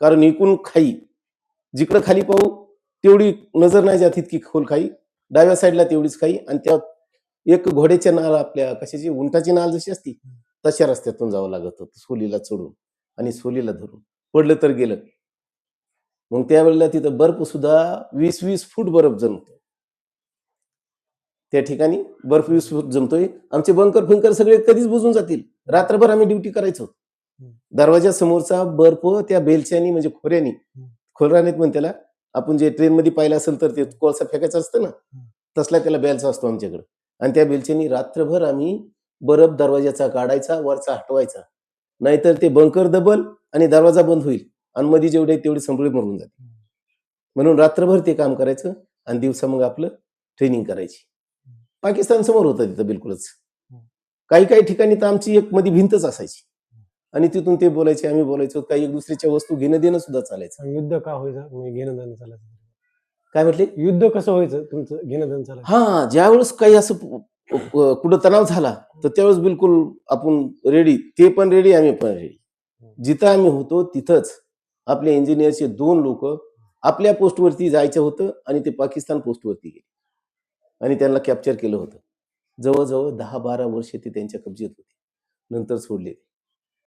कारण एकूण खाई जिकडं खाली पाहू तेवढी नजर नाही जात इतकी खोल खाई, डाव्या साईडला तेवढीच खाई आणि त्या एक घोड्याच्या नाल आपल्या कशाची उंटाची नाल जशी असती तशा रस्त्यातून जावं लागत होतं सोलीला चढून आणि सोलीला धरून पडलं तर गेलं. मग त्यावेळेला तिथं बर्फ सुद्धा 20-20 फूट बर्फ जमतो. त्या ठिकाणी बर्फ 20 फूट जमतोय. आमचे बंकर फिंकर सगळे कधीच बुजून जातील. रात्रभर आम्ही ड्युटी करायचो. दरवाजा समोरचा बर्फ त्या बेलच्यानी म्हणजे खोऱ्यानी खोरानीत म्हणते त्याला आपण जे ट्रेनमध्ये पाहिलं असेल तर ते कोळसा फेकायचं असतं ना तसला त्याला बेलचा असतो आमच्याकडे आणि त्या बेलच्यानी रात्रभर आम्ही बर्फ दरवाजाचा काढायचा वरचा हटवायचा नाहीतर ते बंकर दबल आणि दरवाजा बंद होईल आणि मध्ये जेवढे तेवढी संपळी मरून जाते म्हणून रात्रभर ते काम करायचं आणि दिवसा मग आपलं ट्रेनिंग करायची. पाकिस्तान समोर होतं तिथं बिलकुलच. काही काही ठिकाणी तर आमची एक मध्ये भिंतच असायची आणि तिथून ते बोलायचे आम्ही बोलायचो काही एक दुसरीच्या वस्तू घेणं देणं सुद्धा चालायचं. युद्ध का व्हायचं घेणं देणं चालायचं काय म्हटले युद्ध कसं व्हायचं तुमचं घेणं देणं चालायचं? हा ज्यावेळेस काही असं कुठं तणाव झाला तर त्यावेळेस बिलकुल आपण रेडी ते पण रेडी आम्ही पण रेडी. जिथं आम्ही होतो तिथंच आपल्या इंजिनियरचे 2 लोक आपल्या पोस्टवरती जायचं होतं आणि ते पाकिस्तान पोस्टवरती गेले आणि त्यांना कॅप्चर केलं होतं. जवळजवळ 10-12 वर्ष ते त्यांच्या कब्जेत होते नंतर सोडले.